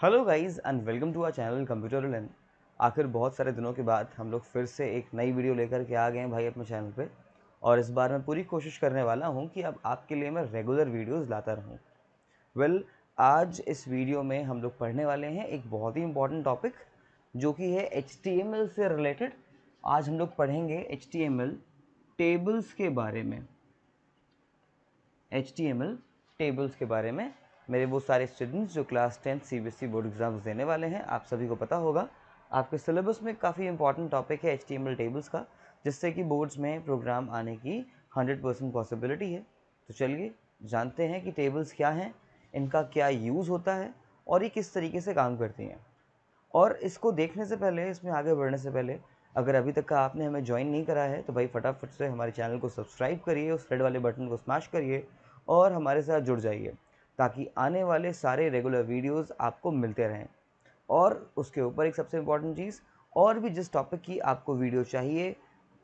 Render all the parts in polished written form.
Hello guys and welcome to our channel computer learn. आखिर बहुत सारे दिनों के बाद हम लोग फिर से एक नई वीडियो लेकर के आ गए हैं भाई अपने चैनल पे। और इस बार मैं पूरी कोशिश करने वाला हूं कि अब आपके लिए मैं रेगुलर वीडियोस लाता रहूं। आज इस वीडियो में हम लोग पढ़ने वाले हैं एक बहुत ही इंपॉर्टेंट टॉपिक जो कि है HTML से रिलेटेड। आज हम लोग पढ़ेंगे HTML टेबल्स के बारे में। HTML टेबल्स के बारे में मेरे वो सारे स्टूडेंट्स जो क्लास 10 CBSE बोर्ड एग्जाम्स देने वाले हैं, आप सभी को पता होगा आपके सिलेबस में काफ़ी इंपॉर्टेंट टॉपिक है HTML टेबल्स का, जिससे कि बोर्ड्स में प्रोग्राम आने की 100% पॉसिबिलिटी है। तो चलिए जानते हैं कि टेबल्स क्या हैं, इनका क्या यूज़ होता है और ये किस तरीके से काम करती हैं। और इसको देखने से पहले, इसमें आगे बढ़ने से पहले, अगर अभी तक का आपने हमें ज्वाइन नहीं करा है तो भाई फटाफट से हमारे चैनल को सब्सक्राइब करिए, उस रेड वाले बटन को स्मैश करिए और हमारे साथ जुड़ जाइए ताकि आने वाले सारे रेगुलर वीडियोस आपको मिलते रहें। और उसके ऊपर एक सबसे इम्पॉर्टेंट चीज़, और भी जिस टॉपिक की आपको वीडियो चाहिए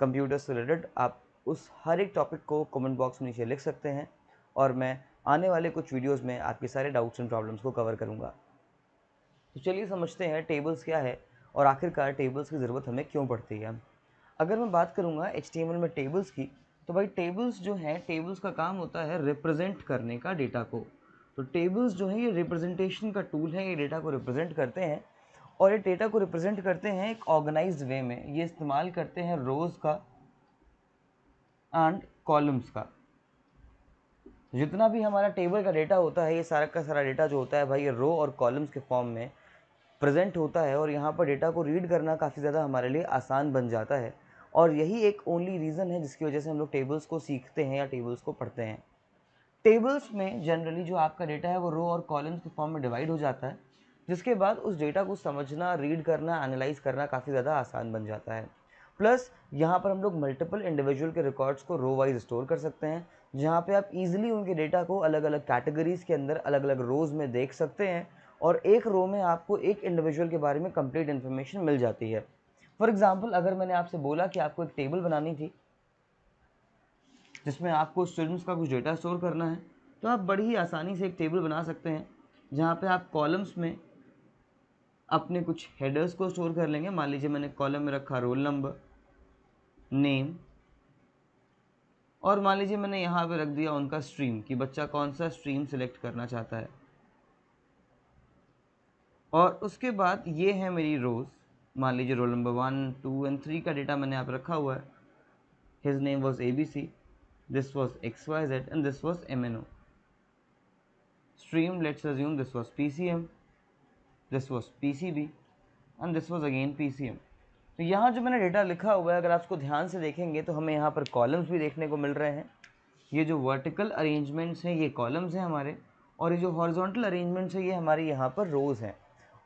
कंप्यूटर से रिलेटेड, आप उस हर एक टॉपिक को कमेंट बॉक्स में नीचे लिख सकते हैं और मैं आने वाले कुछ वीडियोज़ में आपके सारे डाउट्स एंड प्रॉब्लम्स को कवर करूँगा। तो चलिए समझते हैं टेबल्स क्या है और आखिरकार टेबल्स की ज़रूरत हमें क्यों पड़ती है। अगर मैं बात करूँगा HTML में टेबल्स की, तो भाई टेबल्स जो हैं, टेबल्स का काम होता है रिप्रेजेंट करने का डेटा को। तो टेबल्स जो है ये रिप्रेजेंटेशन का टूल है, ये डेटा को रिप्रेजेंट करते हैं और ये डेटा को रिप्रेजेंट करते हैं एक ऑर्गेनाइज्ड वे में। ये इस्तेमाल करते हैं रोज़ का एंड कॉलम्स का। जितना भी हमारा टेबल का डेटा होता है, ये सारा का सारा डेटा जो होता है भाई, ये रो और कॉलम्स के फॉर्म में प्रेजेंट होता है और यहाँ पर डेटा को रीड करना काफ़ी ज़्यादा हमारे लिए आसान बन जाता है। और यही एक ओनली रीज़न है जिसकी वजह से हम लोग टेबल्स को सीखते हैं या टेबल्स को पढ़ते हैं। टेबल्स में जनरली जो आपका डेटा है वो रो और कॉलम्स के फॉर्म में डिवाइड हो जाता है, जिसके बाद उस डेटा को समझना, रीड करना, एनालाइज करना काफ़ी ज़्यादा आसान बन जाता है। प्लस यहाँ पर हम लोग मल्टीपल इंडिविजुअल के रिकॉर्ड्स को रो वाइज स्टोर कर सकते हैं, जहाँ पे आप इजीली उनके डेटा को अलग अलग कैटेगरीज के अंदर अलग अलग रोज़ में देख सकते हैं और एक रो में आपको एक इंडिविजुअल के बारे में कंप्लीट इन्फॉर्मेशन मिल जाती है। फॉर एग्जाम्पल, अगर मैंने आपसे बोला कि आपको एक टेबल बनानी थी जिसमें आपको स्टूडेंट्स का कुछ डेटा स्टोर करना है, तो आप बड़ी ही आसानी से एक टेबल बना सकते हैं जहाँ पे आप कॉलम्स में अपने कुछ हेडर्स को स्टोर कर लेंगे। मान लीजिए मैंने कॉलम में रखा रोल नंबर, नेम, और मान लीजिए मैंने यहाँ पे रख दिया उनका स्ट्रीम कि बच्चा कौन सा स्ट्रीम सिलेक्ट करना चाहता है। और उसके बाद ये है मेरी रोज़। मान लीजिए रोल नंबर 1, 2 एंड 3 का डेटा मैंने यहाँ पे रखा हुआ है। His name was ABC, this was XYZ and this was MNO। stream, let's assume this was PCM, this was PCB and this was again PCM। तो यहाँ जो मैंने डेटा लिखा हुआ है, अगर आप उसको ध्यान से देखेंगे तो हमें यहाँ पर कॉलम्स भी देखने को मिल रहे हैं। ये जो वर्टिकल अरेंजमेंट्स हैं ये कॉलम्स हैं हमारे, और ये जो हॉरिजॉन्टल अरेंजमेंट्स हैं ये हमारे यहाँ पर रोज़ हैं।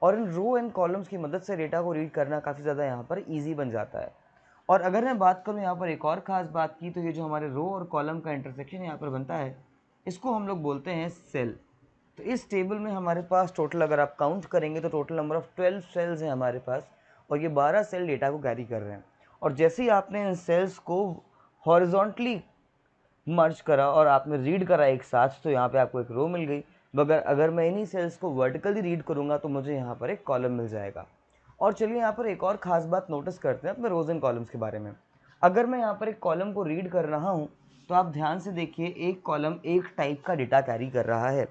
और इन रो एंड कॉलम्स की मदद से डेटा को रीड करना काफ़ी ज़्यादा यहाँ पर ईजी बन जाता है। और अगर मैं बात करूँ यहाँ पर एक और ख़ास बात की, तो ये जो हमारे रो और कॉलम का इंटरसेक्शन यहाँ पर बनता है, इसको हम लोग बोलते हैं सेल। तो इस टेबल में हमारे पास टोटल, अगर आप काउंट करेंगे तो टोटल नंबर ऑफ 12 सेल्स हैं हमारे पास, और ये 12 सेल डेटा को कैरी कर रहे हैं। और जैसे ही आपने इन सेल्स को हॉरिजॉन्टली मर्ज करा और आपने रीड करा एक साथ, तो यहाँ पे आपको एक रो मिल गई। मगर अगर मैं इन्हीं सेल्स को वर्टिकली रीड करूँगा तो मुझे यहाँ पर एक कॉलम मिल जाएगा। और चलिए यहाँ पर एक और ख़ास बात नोटिस करते हैं अपने रोज़ एंड कॉलम्स के बारे में। अगर मैं यहाँ पर एक कॉलम को रीड कर रहा हूँ तो आप ध्यान से देखिए, एक कॉलम एक टाइप का डेटा कैरी कर रहा है।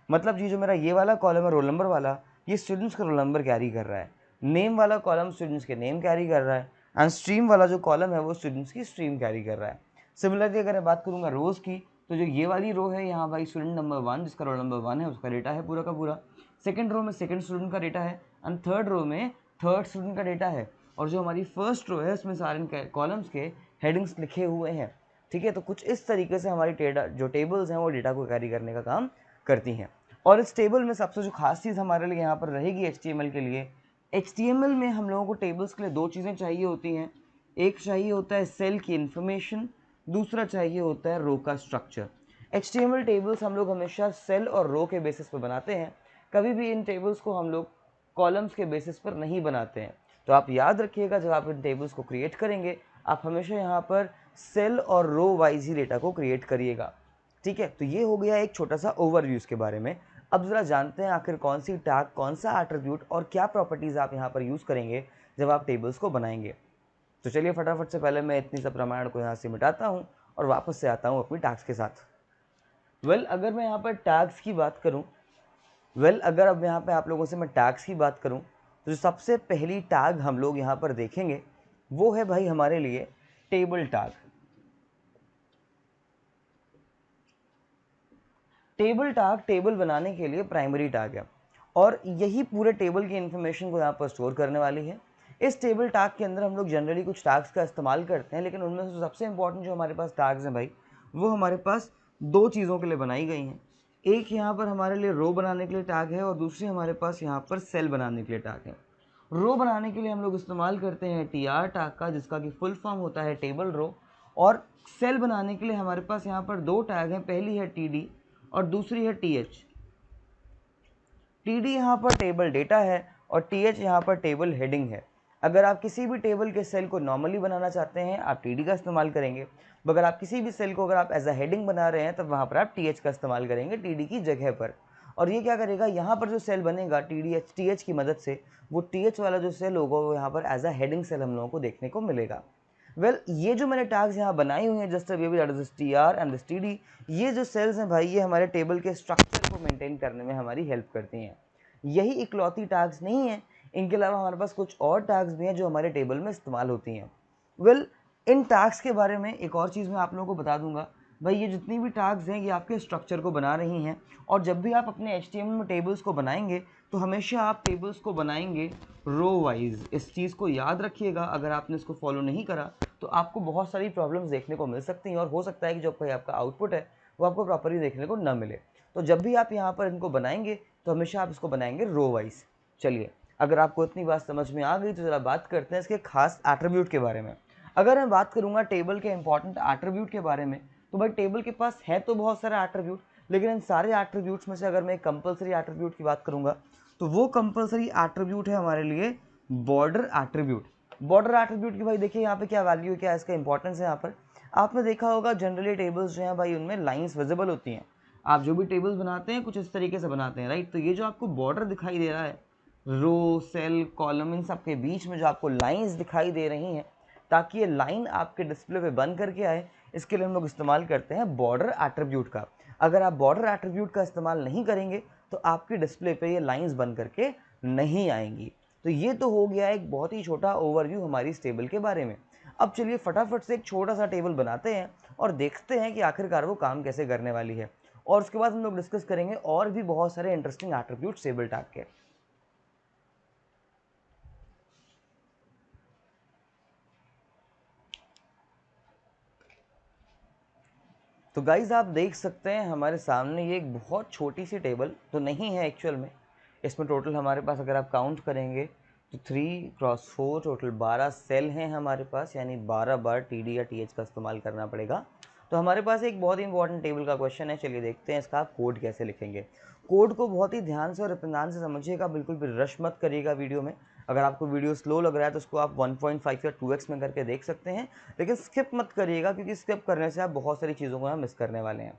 मतलब जी जो मेरा ये वाला कॉलम है रोल नंबर वाला, ये स्टूडेंट्स का रोल नंबर कैरी कर रहा है। नेम वाला कॉलम स्टूडेंट्स के नेम कैरी कर रहा है एंड स्ट्रीम वाला जो कॉलम है वो स्टूडेंट्स की स्ट्रीम कैरी कर रहा है। सिमिलरली अगर मैं बात करूँगा रोज़ की, तो जो ये वाली रो है यहाँ भाई स्टूडेंट नंबर 1 जिसका रोल नंबर 1 है उसका डेटा है पूरा का पूरा। सेकंड रो में सेकंड स्टूडेंट का डेटा है एंड थर्ड रो में थर्ड स्टूडेंट का डेटा है। और जो हमारी फर्स्ट रो है उसमें सारे कॉलम्स के हेडिंग्स लिखे हुए हैं। ठीक है, तो कुछ इस तरीके से हमारी जो टेबल्स हैं वो डेटा को कैरी करने का काम करती हैं। और इस टेबल में सबसे जो खास चीज़ हमारे लिए यहाँ पर रहेगी HTML के लिए, HTML में हम लोगों को टेबल्स के लिए दो चीज़ें चाहिए होती हैं। एक चाहिए होता है सेल की इन्फॉर्मेशन, दूसरा चाहिए होता है रो का स्ट्रक्चर। HTML टेबल्स हम लोग हमेशा सेल और रो के बेसिस पर बनाते हैं, कभी भी इन टेबल्स को हम लोग कॉलम्स के बेसिस पर नहीं बनाते हैं। तो आप याद रखिएगा, जब आप इन टेबल्स को क्रिएट करेंगे आप हमेशा यहाँ पर सेल और रो वाइज ही डेटा को क्रिएट करिएगा। ठीक है, तो ये हो गया एक छोटा सा ओवरव्यू इसके बारे में। अब ज़रा जानते हैं आखिर कौन सी टैग, कौन सा एट्रीब्यूट और क्या प्रॉपर्टीज़ आप यहाँ पर यूज़ करेंगे जब आप टेबल्स को बनाएंगे। तो चलिए फटाफट से पहले मैं इतनी सब रामायण को यहाँ से मिटाता हूँ और वापस से आता हूँ अपनी टैग्स के साथ। अगर मैं यहाँ पर टैग्स की बात करूँ, अगर अब यहाँ पे आप लोगों से मैं टैग्स की बात करूँ, तो जो सबसे पहली टैग हम लोग यहाँ पर देखेंगे वो है भाई हमारे लिए table tag. Table tag table बनाने के लिए प्राइमरी टैग है और यही पूरे टेबल की इन्फॉर्मेशन को यहाँ पर स्टोर करने वाली है। इस टेबल टैग के अंदर हम लोग जनरली कुछ टैग्स का इस्तेमाल करते हैं, लेकिन उनमें से सबसे इंपॉर्टेंट जो हमारे पास टैग्स हैं भाई, वो हमारे पास दो चीज़ों के लिए बनाई गई हैं। एक यहाँ पर हमारे लिए रो बनाने के लिए टैग है और दूसरी हमारे पास यहाँ पर सेल बनाने के लिए टैग है। रो बनाने के लिए हम लोग इस्तेमाल करते हैं TR टैग का, जिसका कि फुल फॉर्म होता है टेबल रो। और सेल बनाने के लिए हमारे पास यहाँ पर दो टैग हैं, पहली है TD और दूसरी है TH। TD यहाँ पर टेबल डेटा है और TH यहाँ पर टेबल हेडिंग है। अगर आप किसी भी टेबल के सेल को नॉर्मली बनाना चाहते हैं आप TD का इस्तेमाल करेंगे, मगर आप किसी भी सेल को अगर आप एज अ हेडिंग बना रहे हैं तब वहाँ पर आप TH का इस्तेमाल करेंगे TD की जगह पर। और ये क्या करेगा, यहाँ पर जो सेल बनेगा TH की मदद से, वो TH वाला जो सेल होगा वो यहाँ पर एज अ हेडिंग सेल हम लोगों को देखने को मिलेगा। ये जो मैंने टैग्स यहाँ बनाई हुई हैं, just baby that is this TR and this TD, ये जो सेल्स हैं भाई, ये हमारे टेबल के स्ट्रक्चर को मेंटेन करने में हमारी हेल्प करती हैं। यही इकलौती टैग्स नहीं है, इनके अलावा हमारे पास कुछ और टैग्स भी हैं जो हमारे टेबल में इस्तेमाल होती हैं। इन टैग्स के बारे में एक और चीज़ मैं आप लोगों को बता दूंगा भाई, ये जितनी भी टैग्स हैं ये आपके स्ट्रक्चर को बना रही हैं, और जब भी आप अपने HTML में टेबल्स को बनाएंगे तो हमेशा आप टेबल्स को बनाएंगे रो वाइज। इस चीज़ को याद रखिएगा, अगर आपने इसको फॉलो नहीं करा तो आपको बहुत सारी प्रॉब्लम्स देखने को मिल सकती हैं और हो सकता है कि जो कोई आपका आउटपुट है वो आपको प्रॉपरली देखने को न मिले। तो जब भी आप यहाँ पर इनको बनाएंगे तो हमेशा आप इसको बनाएंगे रो वाइज। चलिए, अगर आपको इतनी बात समझ में आ गई तो ज़रा बात करते हैं इसके खास एट्रीब्यूट के बारे में। अगर मैं बात करूँगा टेबल के इंपॉर्टेंट एट्रीब्यूट के बारे में, तो भाई टेबल के पास है तो बहुत सारे एट्रीब्यूट, लेकिन इन सारे एट्रीब्यूट्स में से अगर मैं कंपलसरी एट्रीब्यूट की बात करूँगा तो वो कंपलसरी एट्रीब्यूट है हमारे लिए बॉर्डर एट्रीब्यूट। बॉर्डर एट्रीब्यूट की भाई देखिए यहाँ पे क्या वैल्यू है, क्या इसका इंपॉर्टेंस है। यहाँ पर आपने देखा होगा जनरली टेबल्स जो हैं भाई उनमें लाइंस विजिबल होती हैं। आप जो भी टेबल्स बनाते हैं कुछ इस तरीके से बनाते हैं, राइट। तो ये जो आपको बॉर्डर दिखाई दे रहा है, रो सेल कॉलम इन सब के बीच में जो आपको लाइंस दिखाई दे रही हैं, ताकि ये लाइन आपके डिस्प्ले पे बन करके आए, इसके लिए हम लोग इस्तेमाल करते हैं बॉर्डर एट्रीब्यूट का। अगर आप बॉर्डर एट्रीब्यूट का इस्तेमाल नहीं करेंगे तो आपके डिस्प्ले पे ये लाइंस बन करके नहीं आएंगी। तो ये तो हो गया एक बहुत ही छोटा ओवरव्यू हमारी इस टेबल के बारे में। अब चलिए फटाफट से एक छोटा सा टेबल बनाते हैं और देखते हैं कि आखिरकार वो काम कैसे करने वाली है, और उसके बाद हम लोग डिस्कस करेंगे और भी बहुत सारे इंटरेस्टिंग एट्रीब्यूट्स टेबल टैग के। तो गाइज आप देख सकते हैं हमारे सामने ये एक बहुत छोटी सी टेबल तो नहीं है एक्चुअल में। इसमें टोटल हमारे पास अगर आप काउंट करेंगे तो 3x4 टोटल 12 सेल हैं हमारे पास, यानी 12 बार TD या TH का इस्तेमाल करना पड़ेगा। तो हमारे पास एक बहुत ही इंपॉर्टेंट टेबल का क्वेश्चन है, चलिए देखते हैं इसका आप कोड कैसे लिखेंगे। कोड को बहुत ही ध्यान से और इत्मीनान से समझिएगा, बिल्कुल भी रश मत करिएगा वीडियो में। अगर आपको वीडियो स्लो लग रहा है तो उसको आप 1.5 या 2x में करके देख सकते हैं, लेकिन स्किप मत करिएगा, क्योंकि स्किप करने से आप बहुत सारी चीज़ों को मिस करने वाले हैं।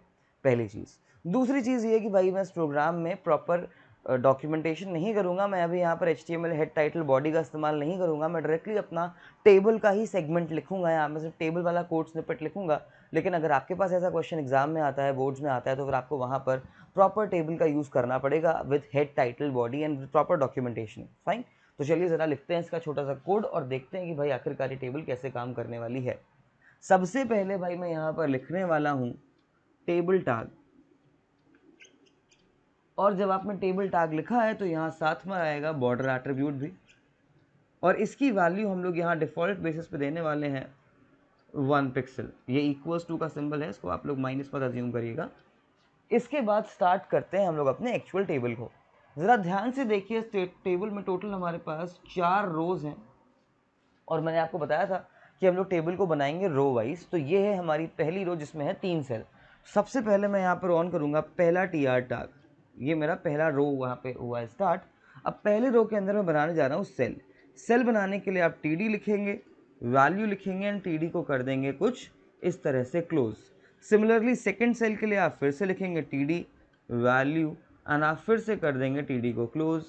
पहली चीज़। दूसरी चीज़ ये कि भाई मैं इस प्रोग्राम में प्रॉपर डॉक्यूमेंटेशन नहीं करूँगा। मैं अभी यहाँ पर HTML हेड टाइटल बॉडी का इस्तेमाल नहीं करूँगा। मैं डायरेक्टली अपना टेबल का ही सेगमेंट लिखूँगा, यहाँ मैं सिर्फ टेबल वाला कोड स्निपेट लिखूँगा। लेकिन अगर आपके पास ऐसा क्वेश्चन एग्जाम में आता है, बोर्ड्स में आता है, तो फिर आपको वहाँ पर प्रॉपर टेबल का यूज़ करना पड़ेगा with head title body and with proper documentation. Fine. तो चलिए ज़रा लिखते हैं इसका छोटा सा कोड और देखते हैं कि भाई आखिरकार ये टेबल कैसे काम करने वाली है। सबसे पहले भाई मैं यहाँ पर लिखने वाला हूँ टेबल टैग, और जब आपने टेबल टैग लिखा है तो यहाँ साथ में आएगा बॉर्डर एट्रीब्यूट भी, और इसकी वैल्यू हम लोग यहाँ डिफ़ॉल्ट बेसिस पे देने वाले हैं 1 पिक्सल। ये इक्वल्स टू का सिंबल है, इसको आप लोग माइनस मत अज्यूम करिएगा। इसके बाद स्टार्ट करते हैं हम लोग अपने एक्चुअल टेबल को। ज़रा ध्यान से देखिए, इस टेबल में टोटल हमारे पास 4 रोज़ हैं, और मैंने आपको बताया था कि हम लोग टेबल को बनाएंगे रो वाइज। तो ये है हमारी पहली रो जिसमें है 3 सेल। सबसे पहले मैं यहाँ पर ऑन करूँगा पहला TR टैग, ये मेरा पहला रो वहाँ पे हुआ है स्टार्ट। अब पहले रो के अंदर मैं बनाने जा रहा हूँ सेल। सेल बनाने के लिए आप TD लिखेंगे, वैल्यू लिखेंगे एंड TD को कर देंगे कुछ इस तरह से क्लोज। सिमिलरली सेकेंड सेल के लिए आप फिर से लिखेंगे TD वैल्यू एंड आप फिर से कर देंगे टी डी को क्लोज।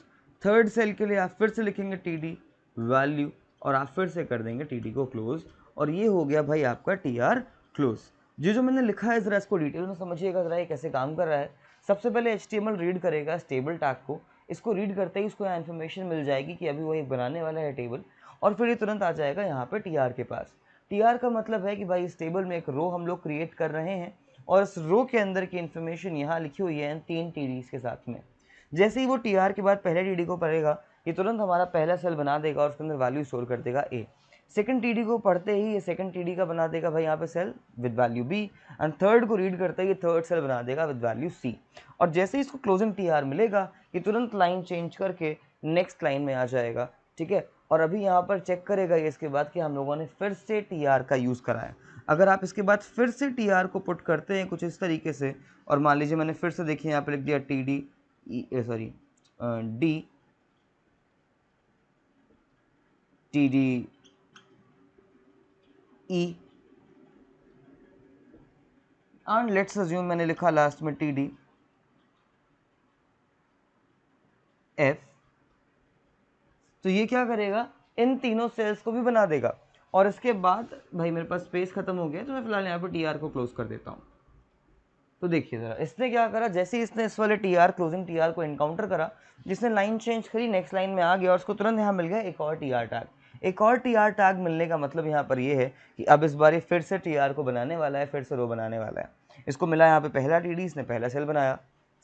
थर्ड सेल के लिए आप फिर से लिखेंगे टी डी वैल्यू और आप फिर से कर देंगे टी डी को क्लोज, और ये हो गया भाई आपका टी आर क्लोज। जो मैंने लिखा है ज़रा इसको डिटेल में समझिएगा ज़रा ये कैसे काम कर रहा है। सबसे पहले HTML रीड करेगा टेबल टैग को, इसको रीड करते ही इसको इन्फॉर्मेशन मिल जाएगी कि अभी वही बनाने वाला है टेबल, और फिर ये तुरंत आ जाएगा यहाँ पे टी आर के पास। टी आर का मतलब है कि भाई इस टेबल में एक रो हम लोग क्रिएट कर रहे हैं और इस रो के अंदर की इन्फॉर्मेशन यहाँ लिखी हुई है इन 3 TDs के साथ में। जैसे ही वो टी आर के बाद पहले TD को पढ़ेगा ये तुरंत हमारा पहला सेल बना देगा और उसके अंदर वैल्यू स्टोर कर देगा A। सेकंड TD को पढ़ते ही ये सेकंड TD का बना देगा भाई यहाँ पे cell with value B, and third को रीड करते ही ये थर्ड सेल बना देगा विद वैल्यू C। और जैसे ही इसको क्लोजिंग TR मिलेगा ये तुरंत लाइन चेंज करके नेक्स्ट लाइन में आ जाएगा, ठीक है। और अभी यहाँ पर चेक करेगा ये इसके बाद कि हम लोगों ने फिर से TR का यूज़ करा है। अगर आप इसके बाद फिर से TR को पुट करते हैं कुछ इस तरीके से, और मान लीजिए मैंने फिर से देखिए यहाँ पे लिख दिया TD D TD E and let's assume मैंने लिखा लास्ट में TD F, तो ये क्या करेगा इन तीनों सेल्स को भी बना देगा। और इसके बाद भाई मेरे पास स्पेस खत्म हो गया तो मैं फिलहाल यहाँ पर TR को क्लोज कर देता हूँ। तो देखिए ज़रा इसने क्या करा, जैसे ही इसने इस वाले TR क्लोजिंग TR को इनकाउंटर करा, जिसने लाइन चेंज करी नेक्स्ट लाइन में आ गया और उसको तुरंत यहाँ मिल गया एक और TR टैग। एक और TR टैग मिलने का मतलब यहाँ पर ये है कि अब इस बार ये फिर से TR को बनाने वाला है, फिर से रो बनाने वाला है। इसको मिला यहाँ पे पहला TD, इसने पहला सेल बनाया,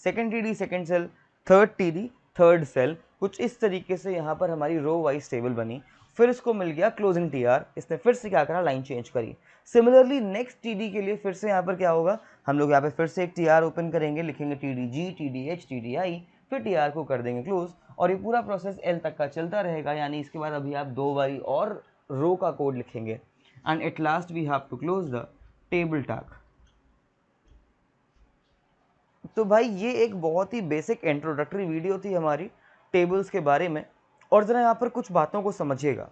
second TD second cell, third TD third cell, कुछ इस तरीके से यहाँ पर हमारी रो वाइज टेबल बनी। फिर इसको मिल गया क्लोजिंग TR, इसने फिर से क्या करा लाइन चेंज करी। सिमिलरली नेक्स्ट TD के लिए फिर से यहाँ पर क्या होगा, हम लोग यहाँ पे फिर से एक TR ओपन करेंगे, लिखेंगे TDG TDH TDI, फिर TR को कर देंगे क्लोज, और ये पूरा प्रोसेस L तक का चलता रहेगा। यानी इसके बाद अभी आप 2 बारी और रो का कोड लिखेंगे and at last we have to close the table tag. तो भाई ये एक बहुत ही बेसिक इंट्रोडक्टरी वीडियो थी हमारी टेबल्स के बारे में, और ज़रा यहाँ पर कुछ बातों को समझिएगा।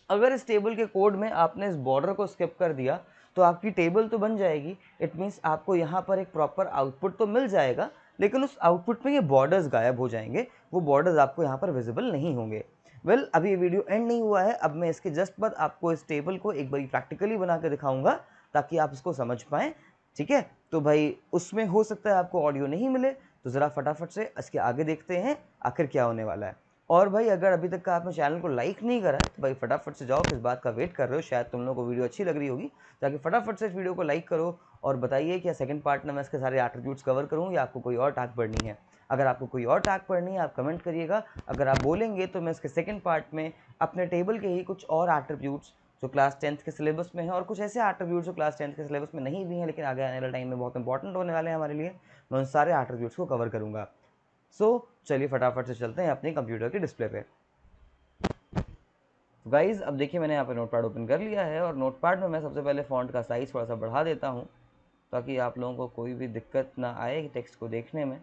अगर इस टेबल के कोड में आपने इस बॉर्डर को स्किप कर दिया तो आपकी टेबल तो बन जाएगी, इट मीन्स आपको यहाँ पर एक प्रॉपर आउटपुट तो मिल जाएगा, लेकिन उस आउटपुट में ये बॉर्डर्स गायब हो जाएंगे, वो बॉर्डर्स आपको यहाँ पर विजिबल नहीं होंगे। वेल अभी ये वीडियो एंड नहीं हुआ है, अब मैं इसके जस्ट बाद आपको इस टेबल को एक बार प्रैक्टिकली बना के दिखाऊंगा ताकि आप इसको समझ पाएँ, ठीक है। तो भाई उसमें हो सकता है आपको ऑडियो नहीं मिले, तो ज़रा फटाफट से इसके आगे देखते हैं आखिर क्या होने वाला है। और भाई अगर अभी तक का आपने चैनल को लाइक नहीं करा है तो भाई फटाफट से जाओ, किस बात का वेट कर रहे हो, शायद तुम लोगों को वीडियो अच्छी लग रही होगी, ताकि फटाफट से इस वीडियो को लाइक करो और बताइए क्या सेकंड पार्ट में मैं इसके सारे एट्रीब्यूट्स कवर करूँ या आपको कोई और टैग पढ़नी है। अगर आपको कोई और टैग पढ़नी है आप कमेंट करिएगा, अगर आप बोलेंगे तो मैं इसके सेकंड पार्ट में अपने टेबल के ही कुछ और एट्रीब्यूट्स जो क्लास 10th के सिलेबस में है और कुछ ऐसे एट्रीब्यूट्स जो क्लास 10th के सिलेबस में नहीं भी हैं लेकिन आगे आने वाले टाइम में बहुत इंपॉर्टेंट होने वाले हैं हमारे लिए, मैं उन सारे एट्रीब्यूट्स को कवर करूँगा। सो चलिए फटाफट से चलते हैं अपने कंप्यूटर के डिस्प्ले पे। तो गाइज़ अब देखिए मैंने यहाँ पे नोटपैड ओपन कर लिया है, और नोटपैड में मैं सबसे पहले फ़ॉन्ट का साइज़ थोड़ा सा बढ़ा देता हूँ ताकि आप लोगों को कोई भी दिक्कत ना आए टेक्स्ट को देखने में।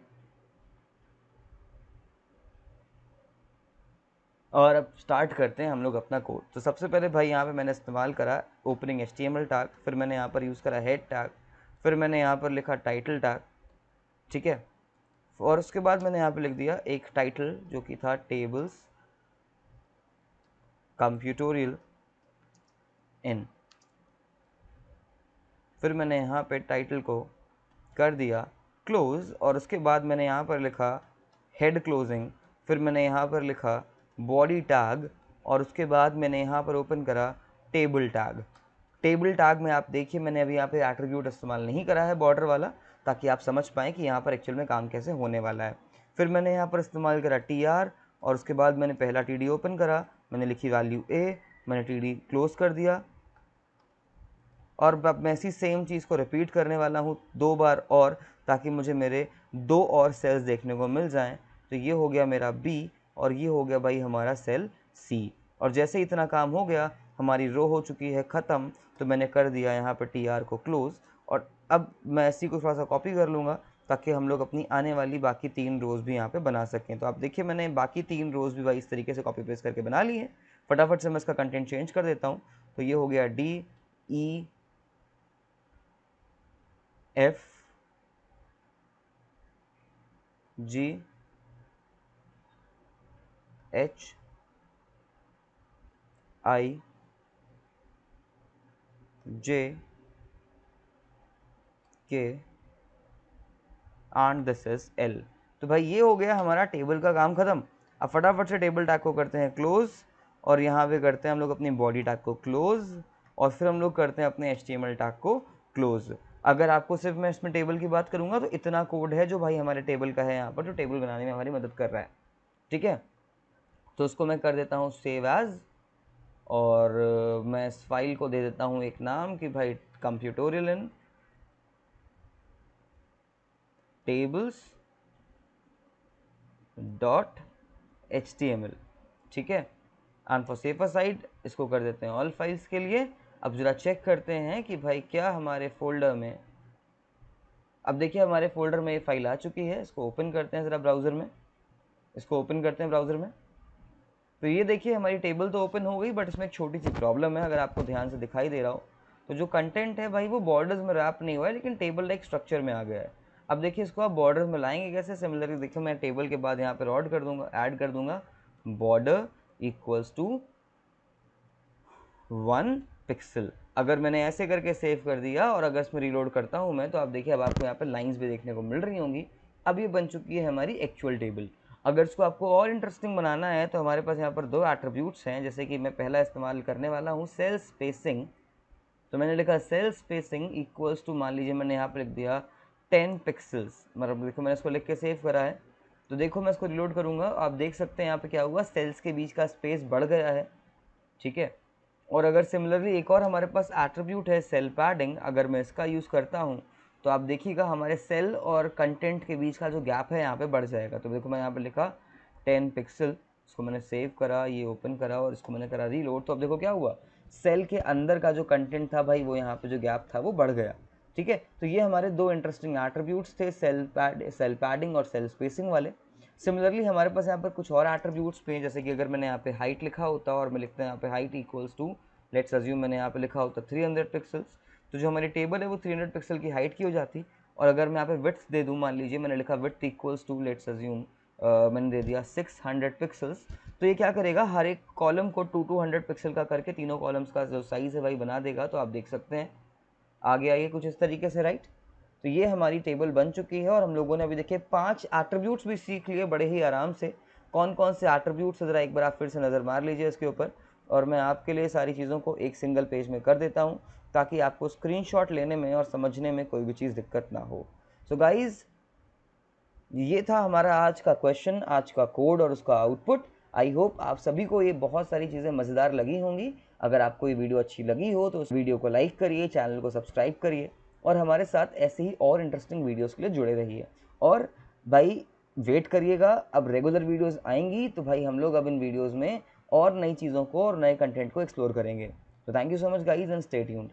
और अब स्टार्ट करते हैं हम लोग अपना कोड। तो सबसे पहले भाई यहाँ पे मैंने इस्तेमाल करा ओपनिंग HTML टैग, फिर मैंने यहाँ पर यूज़ करा हेड टैग, फिर मैंने यहाँ पर लिखा टाइटल टैग, ठीक है। और उसके बाद मैंने यहाँ पे लिख दिया एक टाइटल जो कि था टेबल्स कंप्यूटोरियल इन। फिर मैंने यहाँ पे टाइटल को कर दिया क्लोज, और उसके बाद मैंने यहाँ पर लिखा हेड क्लोजिंग, फिर मैंने यहाँ पर लिखा बॉडी टैग, और उसके बाद मैंने यहाँ पर ओपन करा टेबल टैग। टेबल टैग में आप देखिए मैंने अभी यहाँ पे एट्रीब्यूट इस्तेमाल नहीं करा है बॉर्डर वाला, ताकि आप समझ पाएँ कि यहाँ पर एक्चुअल में काम कैसे होने वाला है। फिर मैंने यहाँ पर इस्तेमाल करा TR, और उसके बाद मैंने पहला TD ओपन करा, मैंने लिखी वैल्यू A, मैंने TD क्लोज कर दिया, और अब मैं इसी सेम चीज़ को रिपीट करने वाला हूँ 2 बार और, ताकि मुझे मेरे 2 और सेल्स देखने को मिल जाएं। तो ये हो गया मेरा B और ये हो गया भाई हमारा सेल C। और जैसे इतना काम हो गया हमारी रो हो चुकी है ख़त्म, तो मैंने कर दिया यहाँ पर TR को क्लोज़। और अब मैं इसी को थोड़ा सा कॉपी कर लूँगा ताकि हम लोग अपनी आने वाली बाकी 3 रोज़ भी यहाँ पे बना सकें। तो आप देखिए मैंने बाकी 3 रोज़ भी भाई इस तरीके से कॉपी पेस्ट करके बना ली है। फटाफट से मैं इसका कंटेंट चेंज कर देता हूँ। तो ये हो गया D E F G H I J K and this is L। तो भाई ये हो गया हमारा टेबल का काम खत्म। अब फटाफट से टेबल टैग को करते हैं क्लोज, और यहाँ पे करते हैं हम लोग अपनी बॉडी टैग को क्लोज, और फिर हम लोग करते हैं अपने HTML टैग को क्लोज। अगर आपको सिर्फ मैं इसमें टेबल की बात करूँगा तो इतना कोड है जो भाई हमारे टेबल का है यहाँ पर, जो टेबल बनाने में हमारी मदद कर रहा है। ठीक है, तो उसको मैं कर देता हूँ सेव एज, और मैं इस फाइल को दे देता हूँ एक नाम कि भाई कंप्यूटोरियल इन tables डॉट HTML। ठीक है, एंड फॉर सेफर साइड इसको कर देते हैं ऑल फाइल्स के लिए। अब ज़रा चेक करते हैं कि भाई क्या हमारे फोल्डर में, अब देखिए हमारे फोल्डर में ये फाइल आ चुकी है। इसको ओपन करते हैं ज़रा ब्राउज़र में, इसको ओपन करते हैं ब्राउज़र में। तो ये देखिए हमारी टेबल तो ओपन हो गई, बट इसमें एक छोटी सी प्रॉब्लम है, अगर आपको ध्यान से दिखाई दे रहा हो तो जो कंटेंट है भाई वो बॉर्डर्स में रैप नहीं हुआ है, लेकिन टेबल लाइक स्ट्रक्चर में आ गया है। अब देखिए इसको आप बॉर्डर्स में लाएंगे कैसे? सिमिलरली देखिए मैं टेबल के बाद यहाँ पर ऐड कर दूंगा बॉर्डर इक्वल्स टू 1 पिक्सल। अगर मैंने ऐसे करके सेव कर दिया और अगर इसमें रीलोड करता हूँ मैं, तो आप देखिए अब आपको यहाँ पे लाइंस भी देखने को मिल रही होंगी। अब ये बन चुकी है हमारी एक्चुअल टेबल। अगर इसको आपको और इंटरेस्टिंग बनाना है तो हमारे पास यहाँ पर 2 एट्रीब्यूट्स हैं, जैसे कि मैं पहला इस्तेमाल करने वाला हूँ सेल स्पेसिंग। तो मैंने लिखा सेल स्पेसिंग इक्वल्स टू, मान लीजिए मैंने यहाँ पर लिख दिया 10 पिक्सल्स। मतलब देखो मैंने इसको लिख के सेव करा है, तो देखो मैं इसको रिलोड करूँगा, आप देख सकते हैं यहाँ पे क्या हुआ, सेल्स के बीच का स्पेस बढ़ गया है। ठीक है, और अगर सिमिलरली एक और हमारे पास एट्रीब्यूट है सेल पैडिंग, अगर मैं इसका यूज़ करता हूँ तो आप देखिएगा हमारे सेल और कंटेंट के बीच का जो गैप है यहाँ पे बढ़ जाएगा। तो देखो मैं यहाँ पे लिखा 10 पिक्सल, इसको मैंने सेव करा, ये ओपन करा और इसको मैंने करा रीलोड, तो अब देखो क्या हुआ, सेल के अंदर का जो कंटेंट था भाई वो यहाँ पे जो गैप था वो बढ़ गया। ठीक है, तो ये हमारे 2 इंटरेस्टिंग एट्रीब्यूट्स थे, सेल पैडिंग और सेल स्पेसिंग वाले। सिमिलरली हमारे पास यहाँ पर कुछ और एट्रीब्यूट्स पे हैं, जैसे कि अगर मैंने यहाँ पे हाइट लिखा होता और मैं लिखता हूँ यहाँ पे height equals to, let's assume मैंने यहाँ पे लिखा होता 300 पिक्सल्स, तो जो हमारी टेबल है वो 300 पिक्सल की हाइट की हो जाती। और अगर मैं यहाँ पे विड्थ दे दूँ, मान लीजिए मैंने लिखा width equals to, let's assume मैंने दे दिया 600 पिक्सल्स, तो ये क्या करेगा, हर एक कॉलम को 200 पिक्सल का करके तीनों कॉलम्स का जो साइज़ है वही बना देगा। तो आप देख सकते हैं आगे आइए कुछ इस तरीके से, राइट। तो ये हमारी टेबल बन चुकी है और हम लोगों ने अभी देखिए 5 एट्रीब्यूट्स भी सीख लिए बड़े ही आराम से। कौन कौन से एट्रीब्यूट्स, ज़रा एक बार आप फिर से नज़र मार लीजिए इसके ऊपर, और मैं आपके लिए सारी चीज़ों को एक सिंगल पेज में कर देता हूँ ताकि आपको स्क्रीनशॉट लेने में और समझने में कोई भी चीज़ दिक्कत ना हो। सो गाइज़, ये था हमारा आज का क्वेश्चन, आज का कोड और उसका आउटपुट। आई होप आप सभी को ये बहुत सारी चीज़ें मज़ेदार लगी होंगी। अगर आपको ये वीडियो अच्छी लगी हो तो उस वीडियो को लाइक करिए, चैनल को सब्सक्राइब करिए और हमारे साथ ऐसे ही और इंटरेस्टिंग वीडियोस के लिए जुड़े रहिए। और भाई वेट करिएगा, अब रेगुलर वीडियोस आएंगी तो भाई हम लोग अब इन वीडियोस में और नई चीज़ों को और नए कंटेंट को एक्सप्लोर करेंगे। तो thank you so much guys and stay tuned.